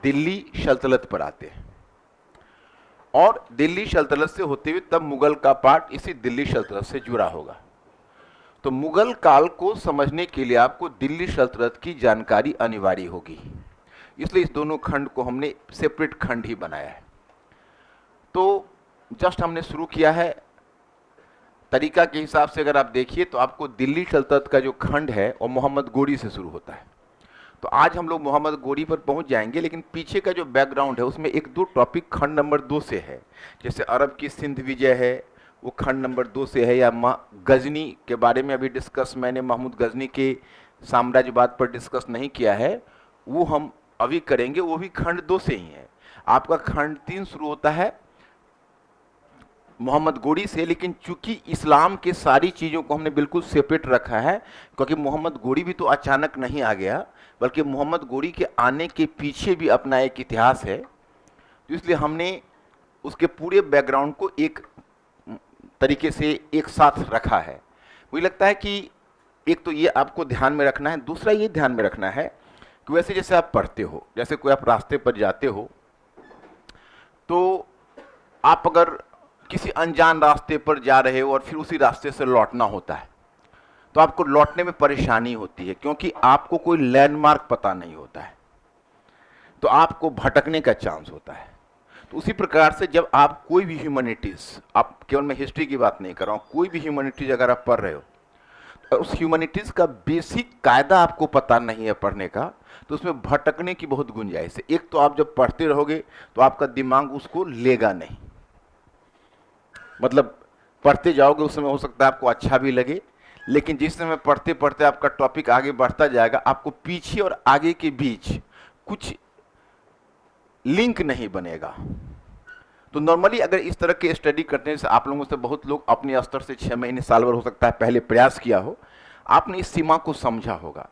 दिल्ली सल्तनत पर आते हैं और दिल्ली सल्तनत से होते हुए तब मुगल का पार्ट इसी दिल्ली सल्तनत से जुड़ा होगा। तो मुगल काल को समझने के लिए आपको दिल्ली सल्तनत की जानकारी अनिवार्य होगी, इसलिए इस दोनों खंड को हमने सेपरेट खंड ही बनाया है। तो जस्ट हमने शुरू किया है। तरीका के हिसाब से अगर आप देखिए तो आपको दिल्ली सल्तनत का जो खंड है वो मोहम्मद गोरी से शुरू होता है। तो आज हम लोग मोहम्मद गोरी पर पहुंच जाएंगे, लेकिन पीछे का जो बैकग्राउंड है उसमें एक दो टॉपिक खंड नंबर 2 से है। जैसे अरब की सिंध विजय है, वो खंड नंबर 2 से है, या गजनी के बारे में अभी डिस्कस मैंने महमूद गजनी के साम्राज्यवाद पर डिस्कस नहीं किया है, वो हम अभी करेंगे, वो भी खंड 2 से ही है। आपका खंड 3 शुरू होता है मोहम्मद गोरी से, लेकिन चूंकि इस्लाम के सारी चीज़ों को हमने बिल्कुल सेपरेट रखा है, क्योंकि मोहम्मद गोरी भी तो अचानक नहीं आ गया, बल्कि मोहम्मद गोरी के आने के पीछे भी अपना एक इतिहास है। तो इसलिए हमने उसके पूरे बैकग्राउंड को एक तरीके से एक साथ रखा है। मुझे लगता है कि एक तो ये आपको ध्यान में रखना है, दूसरा ये ध्यान में रखना है कि वैसे जैसे आप पढ़ते हो, जैसे कोई आप रास्ते पर जाते हो, तो आप अगर किसी अनजान रास्ते पर जा रहे हो और फिर उसी रास्ते से लौटना होता है, तो आपको लौटने में परेशानी होती है, क्योंकि आपको कोई लैंडमार्क पता नहीं होता है, तो आपको भटकने का चांस होता है। तो उसी प्रकार से जब आप कोई भी ह्यूमैनिटीज़, आप केवल मैं हिस्ट्री की बात नहीं कर रहा हूँ, कोई भी ह्यूमैनिटीज़ अगर आप पढ़ रहे हो और उस ह्यूमैनिटीज़ का बेसिक कायदा आपको पता नहीं है पढ़ने का, तो उसमें भटकने की बहुत गुंजाइश है। एक तो आप जब पढ़ते रहोगे तो आपका दिमाग उसको लेगा नहीं, मतलब पढ़ते जाओगे उस समय हो सकता है आपको अच्छा भी लगे, लेकिन जिस समय पढ़ते पढ़ते आपका टॉपिक आगे बढ़ता जाएगा, आपको पीछे और आगे के बीच कुछ लिंक नहीं बनेगा। तो नॉर्मली अगर इस तरह के स्टडी करने से आप लोगों से बहुत लोग अपने स्तर से 6 महीने साल भर हो सकता है पहले प्रयास किया हो, आपने इस सीमा को समझा होगा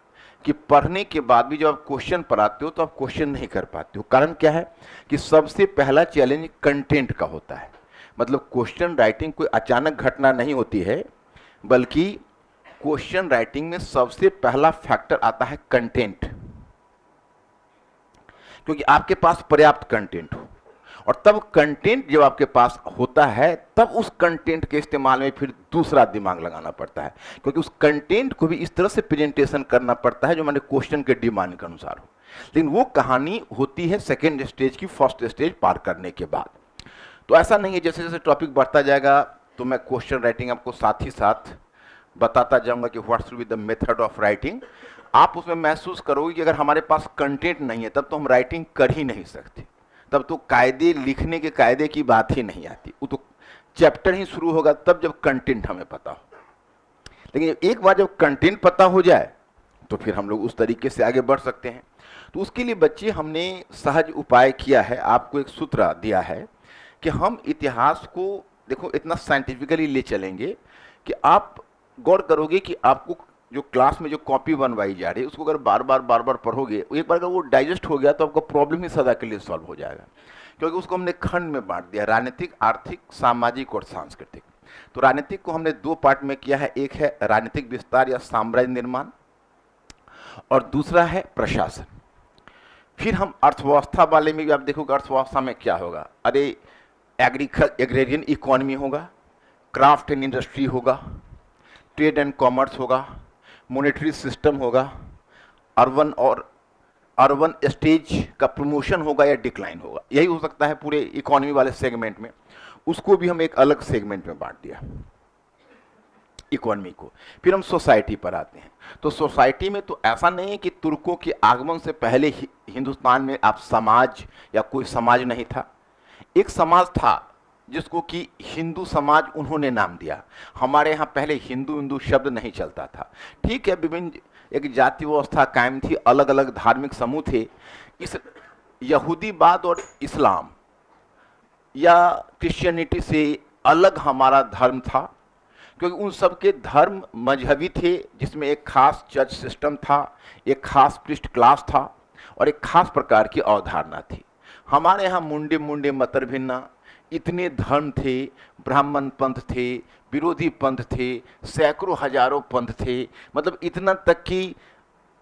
कि पढ़ने के बाद भी जब आप क्वेश्चन पर आते हो तो आप क्वेश्चन नहीं कर पाते हो। कारण क्या है कि सबसे पहला चैलेंज कंटेंट का होता है। मतलब क्वेश्चन राइटिंग कोई अचानक घटना नहीं होती है, बल्कि क्वेश्चन राइटिंग में सबसे पहला फैक्टर आता है कंटेंट, क्योंकि आपके पास पर्याप्त कंटेंट हो, और तब कंटेंट जब आपके पास होता है तब उस कंटेंट के इस्तेमाल में फिर दूसरा दिमाग लगाना पड़ता है, क्योंकि उस कंटेंट को भी इस तरह से प्रेजेंटेशन करना पड़ता है जो मैंने क्वेश्चन के डिमांड के अनुसार हो। लेकिन वो कहानी होती है सेकेंड स्टेज की फर्स्ट स्टेज पार करने के बाद। तो ऐसा नहीं है जैसे जैसे टॉपिक बढ़ता जाएगा तो मैं क्वेश्चन राइटिंग आपको साथ ही साथ बताता जाऊंगा कि what should be the method of writing. आप उसमें महसूस करोगे कि अगर हमारे पास कंटेंट नहीं है तब तो हम राइटिंग कर ही नहीं सकते, तब तो कायदे, लिखने के कायदे की बात ही नहीं आती। वो तो चैप्टर ही शुरू होगा तब जब कंटेंट हमें पता हो। लेकिन एक बार जब कंटेंट पता हो जाए तो फिर हम लोग उस तरीके से आगे बढ़ सकते हैं। तो उसके लिए बच्चे हमने सहज उपाय किया है, आपको एक सूत्र दिया है कि हम इतिहास को देखो इतना साइंटिफिकली ले चलेंगे कि आप गौर करोगे कि आपको जो क्लास में जो कॉपी बनवाई जा रही है उसको अगर बार बार पढ़ोगे, एक बार अगर वो डाइजेस्ट हो गया तो आपका प्रॉब्लम ही सदा के लिए सॉल्व हो जाएगा, क्योंकि उसको हमने खंड में बांट दिया, राजनीतिक, आर्थिक, सामाजिक और सांस्कृतिक। तो राजनीतिक को हमने 2 पार्ट में किया है, एक है राजनीतिक विस्तार या साम्राज्य निर्माण, और दूसरा है प्रशासन। फिर हम अर्थव्यवस्था वाले में भी आप देखोगे अर्थव्यवस्था में क्या होगा, अरे एग्रेरियन इकोनॉमी होगा, क्राफ्ट एंड इंडस्ट्री होगा, ट्रेड एंड कॉमर्स होगा, मॉनेटरी सिस्टम होगा, अर्बन स्टेज का प्रमोशन होगा या डिक्लाइन होगा, यही हो सकता है पूरे इकोनॉमी वाले सेगमेंट में। उसको भी हम एक अलग सेगमेंट में बांट दिया इकोनॉमी को। फिर हम सोसाइटी पर आते हैं। तो सोसाइटी में तो ऐसा नहीं है कि तुर्कों के आगमन से पहले ही हिंदुस्तान में आप समाज या कोई समाज नहीं था। एक समाज था जिसको कि हिंदू समाज उन्होंने नाम दिया। हमारे यहाँ पहले हिंदू शब्द नहीं चलता था। ठीक है, विभिन्न एक जाति व्यवस्था कायम थी, अलग अलग धार्मिक समूह थे। इस यहूदीवाद और इस्लाम या क्रिश्चियनिटी से अलग हमारा धर्म था, क्योंकि उन सब के धर्म मजहबी थे, जिसमें एक खास चर्च सिस्टम था, एक खास प्रिस्ट क्लास था और एक खास प्रकार की अवधारणा थी। हमारे यहाँ मुंडे मुंडे मतर भिन्ना इतने धर्म थे, ब्राह्मण पंथ थे, विरोधी पंथ थे, सैकड़ों हजारों पंथ थे, मतलब इतना तक की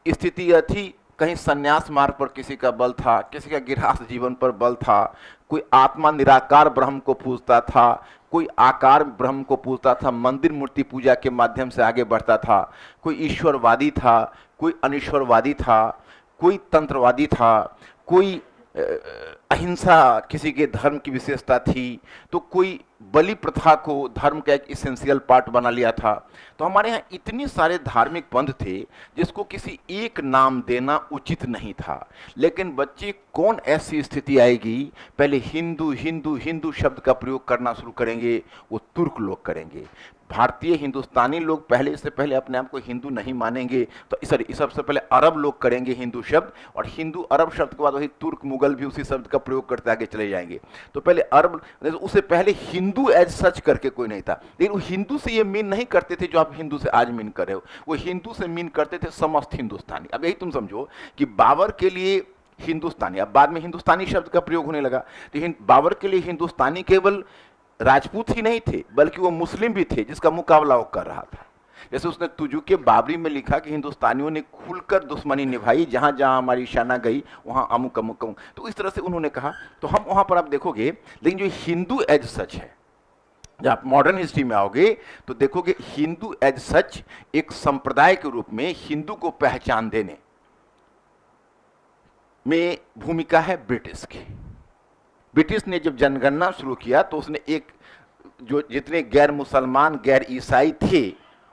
स्थिति यह थी कहीं संन्यास मार्ग पर किसी का बल था, किसी का गृहस्थ जीवन पर बल था, कोई आत्मा निराकार ब्रह्म को पूजता था, कोई आकार ब्रह्म को पूजता था, मंदिर मूर्ति पूजा के माध्यम से आगे बढ़ता था, कोई ईश्वरवादी था, कोई अनिश्वरवादी था, कोई तंत्रवादी था, कोई अहिंसा किसी के धर्म की विशेषता थी, तो कोई बलि प्रथा को धर्म का एक इसेंशियल पार्ट बना लिया था। तो हमारे यहाँ इतने सारे धार्मिक पंथ थे जिसको किसी एक नाम देना उचित नहीं था। लेकिन बच्चे, कौन ऐसी स्थिति आएगी, पहले हिंदू हिंदू हिंदू शब्द का प्रयोग करना शुरू करेंगे, वो तुर्क लोग करेंगे। भारतीय हिंदुस्तानी लोग पहले, इससे पहले अपने आप को हिंदू नहीं मानेंगे, तो सॉरी, सबसे पहले अरब लोग करेंगे हिंदू शब्द, और हिंदू अरब शब्द के बाद वही तुर्क मुगल भी उसी शब्द का प्रयोग करते आगे चले जाएंगे। तो पहले अरब, उससे पहले हिंदू एज सच करके कोई नहीं था। लेकिन वो हिंदू से ये मीन नहीं करते थे जो आप हिंदू से आज मीन कर रहे हो, वो हिंदू से मीन करते थे समस्त हिंदुस्तानी। अब यही तुम समझो कि बाबर के लिए हिंदुस्तानी, अब बाद में हिंदुस्तानी शब्द का प्रयोग होने लगा, तो बाबर के लिए हिंदुस्तानी केवल राजपूत ही नहीं थे, बल्कि वो मुस्लिम भी थे जिसका मुकाबला वो कर रहा था। जैसे उसने तुजुके बाबरी में लिखा कि हिंदुस्तानियों ने खुलकर दुश्मनी निभाई, जहां जहां हमारी शाना गई वहां अमुक अमुक अमुक, तो इस तरह से उन्होंने कहा। तो हम वहां पर आप देखोगे, लेकिन जो हिंदू एज सच है, जब आप मॉडर्न हिस्ट्री में आओगे तो देखोगे हिंदू एज सच एक संप्रदाय के रूप में हिंदू को पहचान देने में भूमिका है ब्रिटिश की। ब्रिटिश ने जब जनगणना शुरू किया तो उसने एक, जो जितने गैर मुसलमान गैर ईसाई थे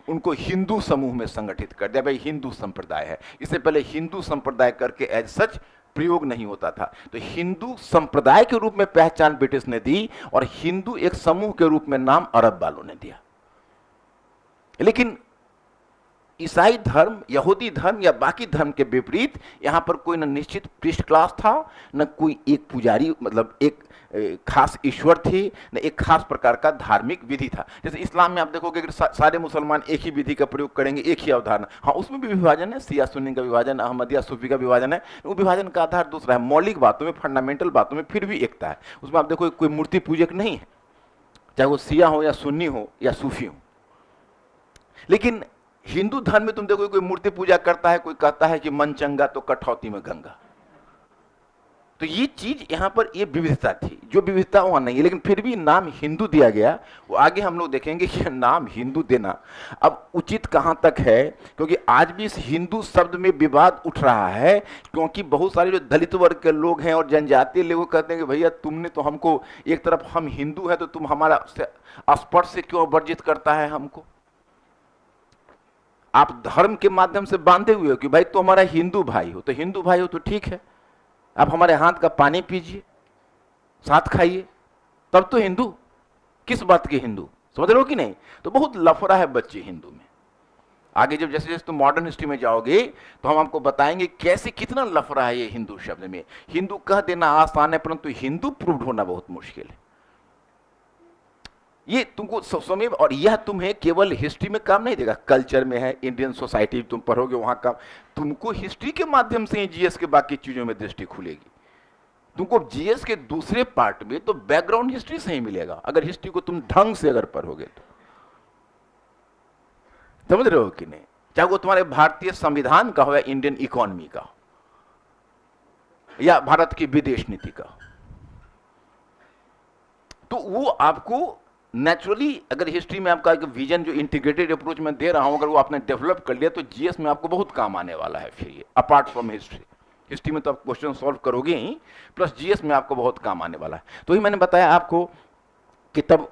उनको हिंदू समूह में संगठित कर दिया, भाई हिंदू संप्रदाय है। इससे पहले हिंदू संप्रदाय करके एज सच प्रयोग नहीं होता था। तो हिंदू संप्रदाय के रूप में पहचान ब्रिटिश ने दी, और हिंदू एक समूह के रूप में नाम अरब वालों ने दिया। लेकिन ईसाई धर्म, यहूदी धर्म या बाकी धर्म के विपरीत यहां पर कोई न निश्चित पृष्ठ क्लास था, न कोई एक पुजारी, मतलब एक खास ईश्वर थे, न एक खास प्रकार का धार्मिक विधि था। जैसे इस्लाम में आप देखोगे कि सारे मुसलमान एक ही विधि का प्रयोग करेंगे, एक ही अवधारणा। हाँ, उसमें भी विभाजन है, शिया सुन्नी का विभाजन, अहमदिया सूफी का विभाजन है। वो विभाजन का आधार दूसरा है, मौलिक बातों में, फंडामेंटल बातों में फिर भी एकता है। उसमें आप देखो कोई मूर्ति पूजक नहीं है, चाहे वो शिया हो या सुन्नी हो या सूफी हो। लेकिन हिंदू धर्म में तुम देखो कोई मूर्ति पूजा करता है, कोई कहता है कि मन चंगा तो कठौती में गंगा। तो ये चीज यहां पर ये विविधता थी, जो विविधता वहां नहीं है, लेकिन फिर भी नाम हिंदू दिया गया। वो आगे हम लोग देखेंगे कि नाम हिंदू देना अब उचित कहां तक है, क्योंकि आज भी इस हिंदू शब्द में विवाद उठ रहा है। क्योंकि बहुत सारे जो दलित वर्ग के लोग हैं और जनजातीय लोग कहते हैं कि भैया तुमने तो हमको, एक तरफ हम हिंदू हैं तो तुम हमारा स्पर्श से क्यों वर्जित करता है हमको। आप धर्म के माध्यम से बांधे हुए हो कि भाई तो हमारा हिंदू भाई हो, तो हिंदू भाई हो तो ठीक है, आप हमारे हाथ का पानी पीजिए, साथ खाइए, तब तो हिंदू। किस बात के हिंदू, समझ रहे हो कि नहीं। तो बहुत लफड़ा है बच्चे हिंदू में। आगे जब जैसे जैसे तुम मॉडर्न हिस्ट्री में जाओगे तो हम आपको बताएंगे कैसे, कितना लफड़ा है ये हिंदू शब्द में। हिंदू कह देना आसान है, परंतु हिंदू प्रूव होना बहुत मुश्किल है। ये तुमको समय, और यह तुम्हें केवल हिस्ट्री में काम नहीं देगा, कल्चर में है, इंडियन सोसाइटी तुम पढ़ोगे वहां का, तुमको हिस्ट्री के माध्यम से जीएस के बाकी चीजों में दृष्टि खुलेगी। तुमको जीएस के दूसरे पार्ट में तो बैकग्राउंड हिस्ट्री से ही मिलेगा, अगर हिस्ट्री को तुम ढंग से अगर पढ़ोगे तो। समझ रहे हो कि नहीं। चाहे वो तुम्हारे भारतीय संविधान का हो या इंडियन इकोनॉमी का या भारत की विदेश नीति का, तो वो आपको नेचुरली, अगर हिस्ट्री में आपका एक विजन जो इंटीग्रेटेड अप्रोच में दे रहा हूं, अगर वो आपने डेवलप कर लिया तो जीएस में आपको बहुत काम आने वाला है। फिर ये अपार्ट फ्रॉम हिस्ट्री, हिस्ट्री में तो आप क्वेश्चन सॉल्व करोगे ही, प्लस जीएस में आपको बहुत काम आने वाला है। तो ही मैंने बताया आपको कि तब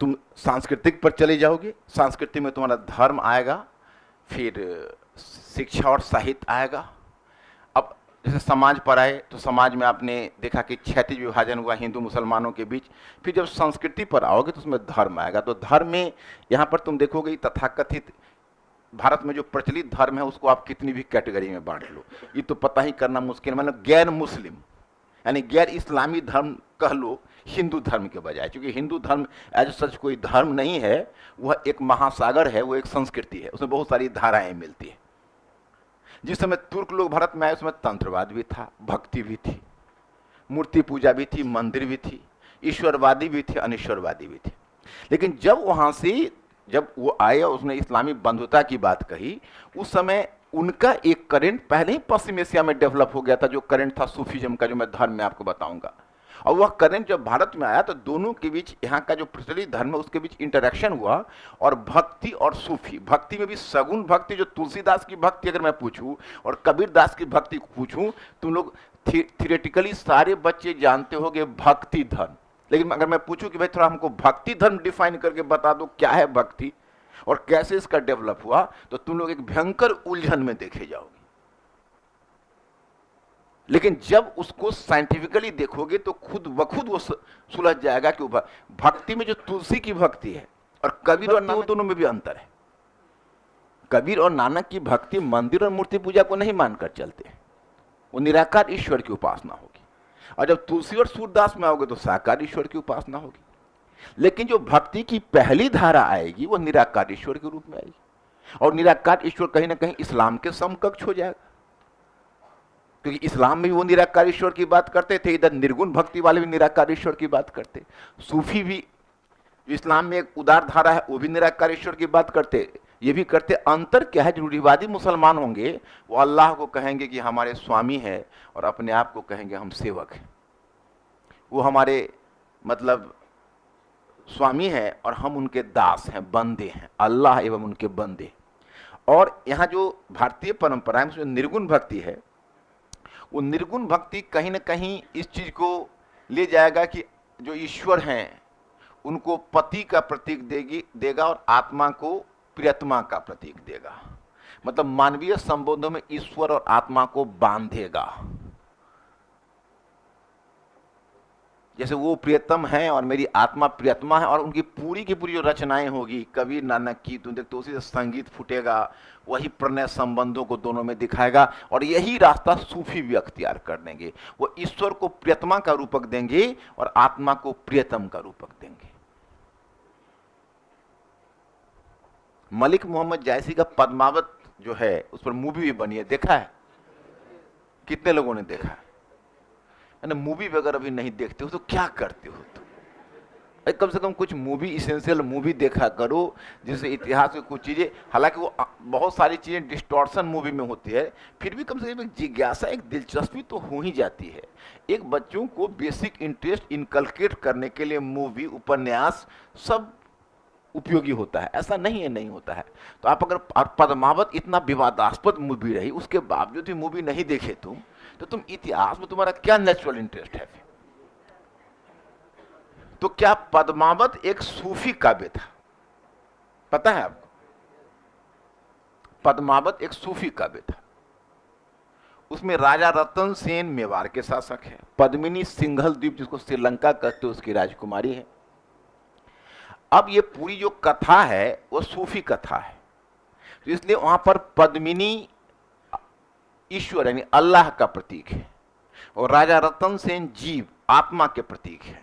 तुम सांस्कृतिक पर चले जाओगे, संस्कृति में तुम्हारा धर्म आएगा, फिर शिक्षा और साहित्य आएगा। अब जैसे समाज पर आए तो समाज में आपने देखा कि क्षैतिज विभाजन हुआ हिंदू मुसलमानों के बीच। फिर जब संस्कृति पर आओगे तो उसमें धर्म आएगा। तो धर्म में यहाँ पर तुम देखोगे तथाकथित भारत में जो प्रचलित धर्म है उसको आप कितनी भी कैटेगरी में बांट लो, ये तो पता ही करना मुश्किल। मतलब गैर मुस्लिम यानी गैर इस्लामी धर्म कह लो हिंदू धर्म के बजाय, क्योंकि हिंदू धर्म एज सच कोई धर्म नहीं है, वह एक महासागर है, वो एक संस्कृति है, उसमें बहुत सारी धाराएं मिलती है। जिस समय तुर्क लोग भारत में आए उसमें तंत्रवाद भी था, भक्ति भी थी, मूर्ति पूजा भी थी, मंदिर भी थी, ईश्वरवादी भी थे, अनिश्वरवादी भी थे। लेकिन जब वहां से जब वो आए और उसने इस्लामी बंधुता की बात कही, उस समय उनका एक करंट पहले ही पश्चिम एशिया में डेवलप हो गया था, जो करंट था सूफीज्म का, जो मैं धर्म में आपको बताऊंगा। और वह करंट जब भारत में आया तो दोनों के बीच, यहाँ का जो प्रचलित धर्म है उसके बीच इंटरेक्शन हुआ, और भक्ति और सूफी, भक्ति में भी सगुण भक्ति, जो तुलसीदास की भक्ति अगर मैं पूछूं और कबीरदास की भक्ति को पूछूं, तुम लोग थियोरेटिकली सारे बच्चे जानते होगे भक्ति धर्म, लेकिन अगर मैं पूछूं कि भाई थोड़ा हमको भक्ति धर्म डिफाइन करके बता दो क्या है भक्ति और कैसे इसका डेवलप हुआ, तो तुम लोग एक भयंकर उलझन में देखे जाओगे। लेकिन जब उसको साइंटिफिकली देखोगे तो खुद ब खुद वो सुलझ जाएगा कि भक्ति में जो तुलसी की भक्ति है और कबीर और नानक, दोनों में भी अंतर है। कबीर और नानक की भक्ति मंदिर और मूर्ति पूजा को नहीं मानकर चलते, वो निराकार ईश्वर की उपासना होगी। और जब तुलसी और सूरदास में आओगे तो साकार ईश्वर की उपासना होगी। लेकिन जो भक्ति की पहली धारा आएगी वो निराकार ईश्वर के रूप में आएगी, और निराकार ईश्वर कहीं ना कहीं इस्लाम के समकक्ष हो जाएगा, क्योंकि इस्लाम में भी वो निराकार ईश्वर की बात करते थे, इधर निर्गुण भक्ति वाले भी निराकार ईश्वर की बात करते। सूफी भी, इस्लाम में एक उदार धारा है, वो भी निराकार ईश्वर की बात करते, ये भी करते। अंतर क्या है? जो रूढ़िवादी मुसलमान होंगे वो अल्लाह को कहेंगे कि हमारे स्वामी है, और अपने आप को कहेंगे हम सेवक हैं। वो हमारे मतलब स्वामी है और हम उनके दास हैं, बंदे हैं, अल्लाह एवं उनके बंदे। और यहाँ जो भारतीय परंपरा है उसमें निर्गुण भक्ति है, वो निर्गुण भक्ति कहीं ना कहीं इस चीज को ले जाएगा कि जो ईश्वर हैं उनको पति का प्रतीक देगा और आत्मा को प्रियतमा का प्रतीक देगा, मतलब मानवीय संबंधों में ईश्वर और आत्मा को बांधेगा। जैसे वो प्रियतम है और मेरी आत्मा प्रियतमा है, और उनकी पूरी की पूरी जो रचनाएं होगी कबीर नानक की, तुम देखते उसी से संगीत फूटेगा, वही प्रणय संबंधों को दोनों में दिखाएगा। और यही रास्ता सूफी भी अख्तियार कर देंगे, वो ईश्वर को प्रियतमा का रूपक देंगे और आत्मा को प्रियतम का रूपक देंगे। मलिक मोहम्मद जायसी का पद्मावत जो है उस पर मूवी भी बनी है, देखा है? कितने लोगों ने देखा है? मूवी वगैरह भी नहीं देखते हो तो क्या करते हो? तो कम से कम कुछ मूवी, इसेंशियल मूवी देखा करो, जिससे इतिहास की कुछ चीजें, हालांकि वो बहुत सारी चीजें डिस्टॉर्शन मूवी में होती है, फिर भी कम से कम एक जिज्ञासा, एक दिलचस्पी तो हो ही जाती है। एक बच्चों को बेसिक इंटरेस्ट इनकलकेट करने के लिए मूवी, उपन्यास सब उपयोगी होता है, ऐसा नहीं है नहीं होता है। तो आप अगर पद्मावत इतना विवादास्पद मूवी रही, उसके बावजूद भी मूवी नहीं देखे तुम, तो तुम इतिहास में तुम्हारा क्या नेचुरल इंटरेस्ट है? तो क्या पद्मावत एक सूफी काव्य था? पता है आपको? पद्मावत एक सूफी काव्य था। उसमें राजा रतन सेन मेवाड़ के शासक है, पद्मिनी सिंघल द्वीप जिसको श्रीलंका कहते हैं उसकी राजकुमारी है। अब ये पूरी जो कथा है वो सूफी कथा है, तो इसलिए वहां पर पद्मिनी ईश्वर यानी अल्लाह का प्रतीक है, और राजा रतन सेन जीव आत्मा के प्रतीक है,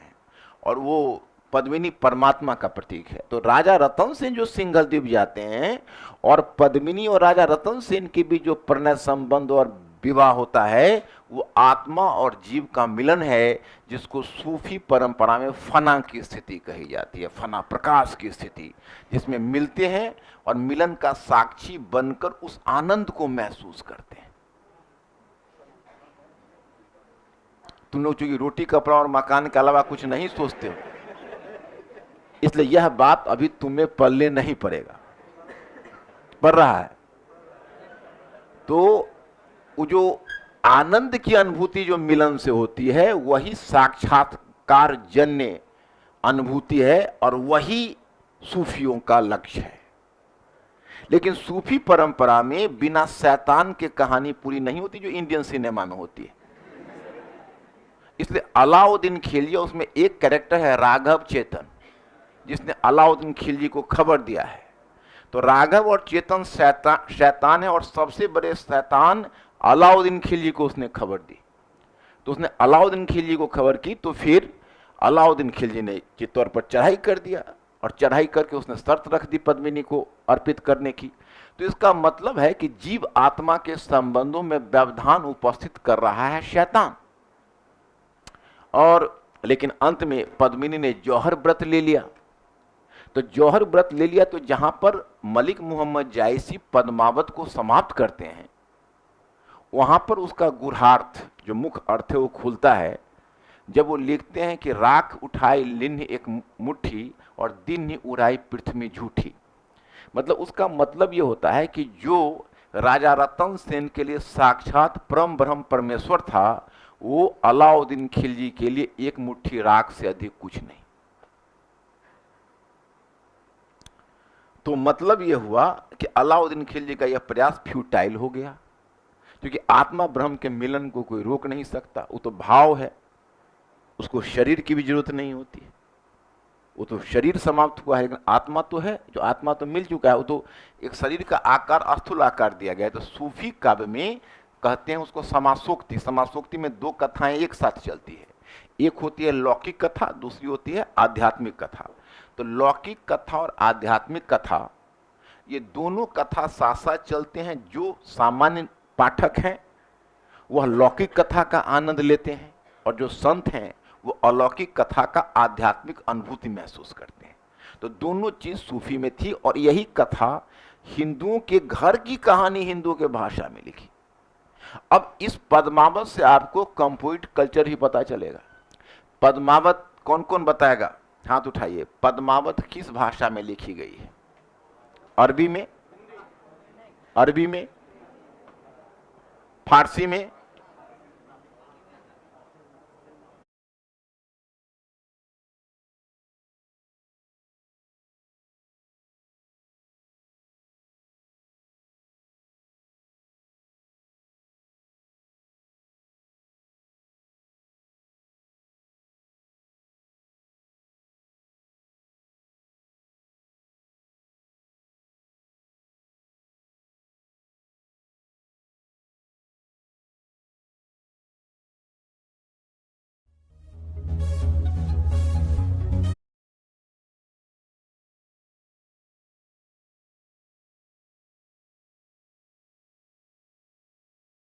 और वो पद्मिनी परमात्मा का प्रतीक है। तो राजा रतन सेन जो सिंघल द्वीप जाते हैं और पद्मिनी और राजा रतन सेन के बीच जो प्रणय संबंध और विवाह होता है, वो आत्मा और जीव का मिलन है, जिसको सूफी परंपरा में फना की स्थिति कही जाती है, फना प्रकाश की स्थिति, जिसमें मिलते हैं और मिलन का साक्षी बनकर उस आनंद को महसूस करते हैं। तुम लोग चूंकि रोटी कपड़ा और मकान के अलावा कुछ नहीं सोचते हो, इसलिए यह बात अभी तुम्हें पल्ले नहीं पड़ेगा, पड़ रहा है। तो वो जो आनंद की अनुभूति जो मिलन से होती है, वही साक्षात्कार जन्य अनुभूति है, और वही सूफियों का लक्ष्य है। लेकिन सूफी परंपरा में बिना शैतान के कहानी पूरी नहीं होती, जो इंडियन सिनेमा में होती है। इसलिए अलाउद्दीन खिलजी, उसमें एक कैरेक्टर है राघव चेतन, जिसने अलाउद्दीन खिलजी को खबर दिया है। तो राघव और चेतन शैतान है, और सबसे बड़े शैतान अलाउद्दीन खिलजी को उसने खबर दी। तो उसने अलाउद्दीन खिलजी को खबर की, तो फिर अलाउद्दीन खिलजी ने चित्तौड़ पर चढ़ाई कर दिया, और चढ़ाई करके उसने शर्त रख दी पद्मिनी को अर्पित करने की। तो इसका मतलब है कि जीव आत्मा के संबंधों में व्यवधान उपस्थित कर रहा है शैतान। और लेकिन अंत में पद्मिनी ने जौहर व्रत ले लिया। तो जौहर व्रत ले लिया, तो जहां पर मलिक मोहम्मद जायसी पद्मावत को समाप्त करते हैं, वहां पर उसका गुरहार्थ जो मुख्य अर्थ है वो खुलता है, जब वो लिखते हैं कि राख उठाई लिन्ह एक मुट्ठी और दिन उड़ाई पृथ्वी झूठी। मतलब उसका मतलब ये होता है कि जो राजा रतन सेन के लिए साक्षात परम ब्रह्म परमेश्वर था, वो अलाउद्दीन खिलजी के लिए एक मुट्ठी राख से अधिक कुछ नहीं। तो मतलब यह हुआ कि अलाउद्दीन खिलजी का यह प्रयास फ्यूटाइल हो गया, क्योंकि आत्मा ब्रह्म के मिलन को कोई रोक नहीं सकता। वो तो भाव है, उसको शरीर की भी जरूरत नहीं होती है। वो तो शरीर समाप्त हुआ है, लेकिन आत्मा तो है, जो आत्मा तो मिल चुका है। वो तो एक शरीर का आकार स्थूल आकार दिया गया है। तो सूफी काव्य में कहते हैं उसको समासोक्ति। समासोक्ति में दो कथाएं एक साथ चलती है, एक होती है लौकिक कथा, दूसरी होती है आध्यात्मिक कथा। तो लौकिक कथा और आध्यात्मिक कथा, ये दोनों कथा साथ साथ चलते हैं। जो सामान्य पाठक हैं वह लौकिक कथा का आनंद लेते हैं, और जो संत हैं वो अलौकिक कथा का आध्यात्मिक अनुभूति महसूस करते हैं। तो दोनों चीज सूफी में थी, और यही कथा हिंदुओं के घर की कहानी हिंदुओं के भाषा में लिखी। अब इस पद्मावत से आपको कंपोजिट कल्चर ही पता चलेगा। पद्मावत कौन कौन बताएगा? हाथ उठाइए। पद्मावत किस भाषा में लिखी गई है? अरबी में, अरबी में, फारसी में,